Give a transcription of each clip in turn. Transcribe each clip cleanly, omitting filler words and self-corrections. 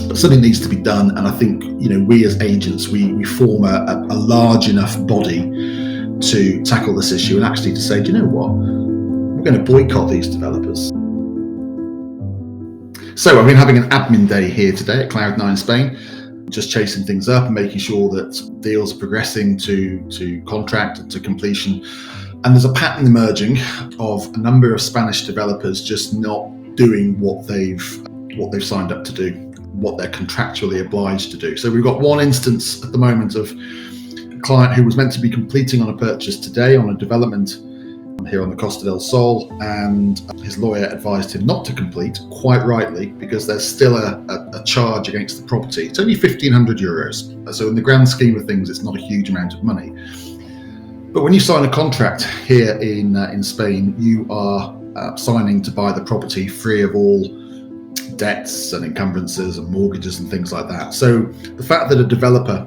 But something needs to be done, and I think we as agents we form a large enough body to tackle this issue and actually to say, do you know what, we're going to boycott these developers. So I've been having an admin day here today at Cloud9 Spain, just chasing things up and making sure that deals are progressing to contract and to completion. And there's a pattern emerging of a number of Spanish developers just not doing what they've signed up to do, what they're contractually obliged to do. So we've got one instance at the moment of a client who was meant to be completing on a purchase today on a development here on the Costa del Sol, and his lawyer advised him not to complete, quite rightly, because there's still a charge against the property. It's only €1,500, so in the grand scheme of things it's not a huge amount of money. But when you sign a contract here in Spain, you are signing to buy the property free of all debts and encumbrances and mortgages and things like that. So the fact that a developer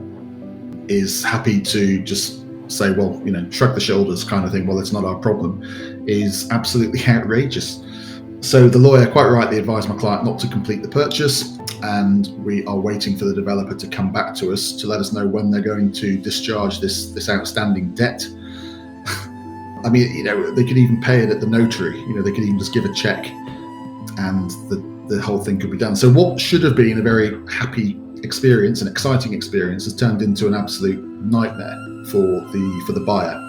is happy to just say, well, shrug the shoulders kind of thing, well, it's not our problem, is absolutely outrageous. So the lawyer quite rightly advised my client not to complete the purchase, and we are waiting for the developer to come back to us to let us know when they're going to discharge this outstanding debt. I mean, they could even pay it at the notary. They could even just give a check and the whole thing could be done. So what should have been a very happy experience, an exciting experience, has turned into an absolute nightmare for the buyer.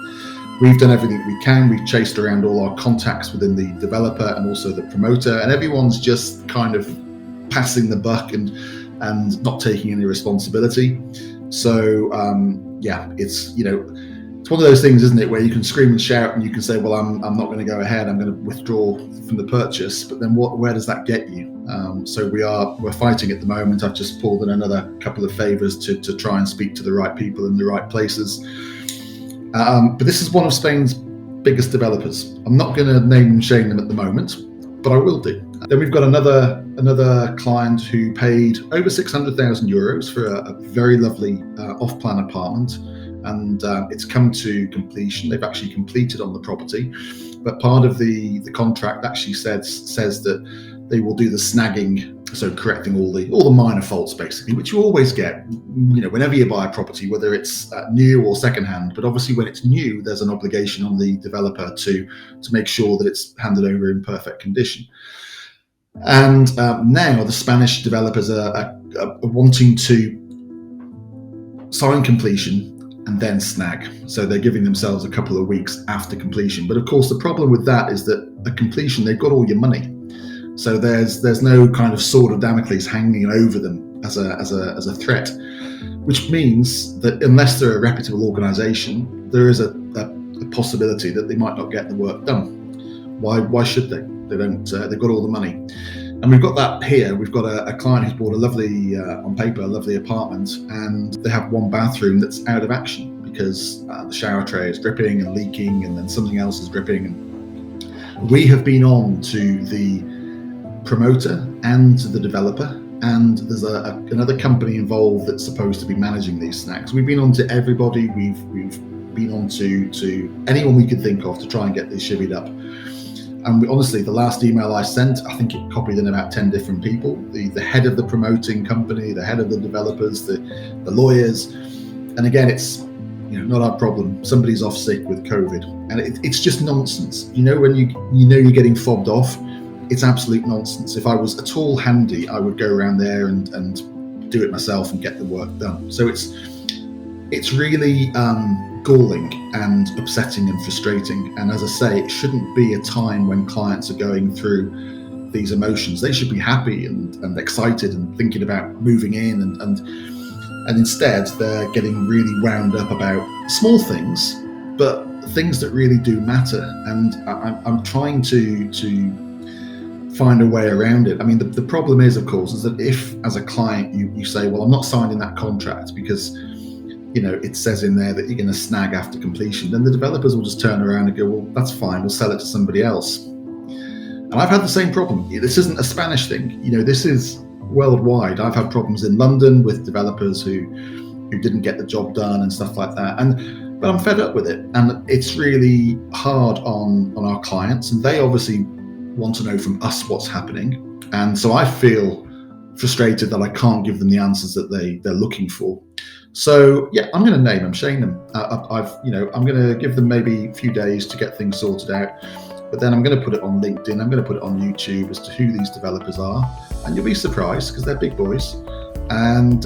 We've done everything we can. We've chased around all our contacts within the developer and also the promoter, and everyone's just kind of passing the buck and not taking any responsibility. So it's one of those things, isn't it, where you can scream and shout and you can say, well, I'm not going to go ahead, I'm going to withdraw from the purchase, but then where does that get you? So we're fighting at the moment. I've just pulled in another couple of favors to try and speak to the right people in the right places. But this is one of Spain's biggest developers. I'm not going to name and shame them at the moment, but I will do. Then we've got another client who paid over €600,000 for a very lovely off-plan apartment, and it's come to completion. They've actually completed on the property, but part of the contract actually says that they will do the snagging, so correcting all the minor faults basically, which you always get, whenever you buy a property, whether it's new or secondhand. But obviously, when it's new, there's an obligation on the developer to make sure that it's handed over in perfect condition. And now the Spanish developers are wanting to sign completion and then snag. So they're giving themselves a couple of weeks after completion. But of course, the problem with that is that at completion, they've got all your money. So there's no kind of sword of Damocles hanging over them as a threat, which means that unless they're a reputable organisation, there is a possibility that they might not get the work done. Why should they? They don't. They've got all the money, and we've got that here. We've got a client who's bought a lovely, on paper, a lovely apartment, and they have one bathroom that's out of action because the shower tray is dripping and leaking, and then something else is dripping. And we have been on to the promoter and to the developer, and there's another company involved that's supposed to be managing these snags. We've been on to everybody. We've been on to anyone we could think of to try and get this shivvied up. And honestly, the last email I sent, I think it copied in about 10 different people: the head of the promoting company, the head of the developers, the lawyers. And again, it's not our problem. Somebody's off sick with COVID, and it's just nonsense. When you're getting fobbed off, it's absolute nonsense. If I was at all handy, I would go around there and do it myself and get the work done. So it's really galling and upsetting and frustrating. And as I say, it shouldn't be a time when clients are going through these emotions. They should be happy and excited and thinking about moving in, and instead they're getting really wound up about small things, but things that really do matter. And I'm trying to find a way around it. I mean, the problem is, of course, is that if as a client you say, well, I'm not signing that contract because it says in there that you're going to snag after completion, then the developers will just turn around and go, well, that's fine, we'll sell it to somebody else. And I've had the same problem. This isn't a Spanish thing, this is worldwide. I've had problems in London with developers who didn't get the job done and stuff like that. But I'm fed up with it, and it's really hard on our clients, and they obviously want to know from us what's happening. And so I feel frustrated that I can't give them the answers that they're looking for. So yeah, I'm going to name them, shame them. I'm going to give them maybe a few days to get things sorted out, but then I'm going to put it on LinkedIn. I'm going to put it on YouTube as to who these developers are, and you'll be surprised because they're big boys. And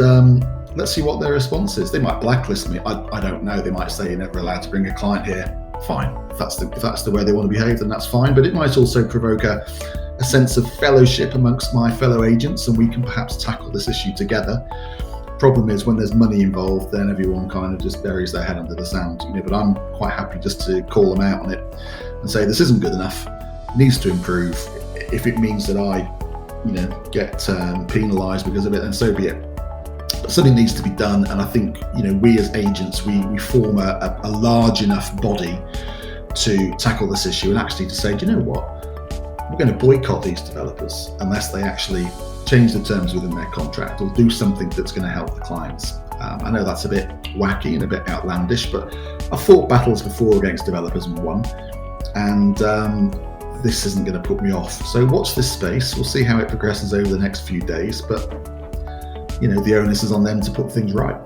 let's see what their response is. They might blacklist me. I don't know. They might say you're never allowed to bring a client here. Fine. If that's the way they want to behave, then that's fine. But it might also provoke a sense of fellowship amongst my fellow agents, and we can perhaps tackle this issue together. Problem is, when there's money involved, then everyone kind of just buries their head under the sand. But I'm quite happy just to call them out on it and say this isn't good enough. It needs to improve. If it means that I, get penalised because of it, then so be it. But something needs to be done, and I think we as agents we form a large enough body to tackle this issue, and actually to say, do you know what, we're going to boycott these developers unless they actually change the terms within their contract or do something that's going to help the clients. I know that's a bit wacky and a bit outlandish, but I've fought battles before against developers and won, and this isn't going to put me off. So watch this space. We'll see how it progresses over the next few days, but the onus is on them to put things right.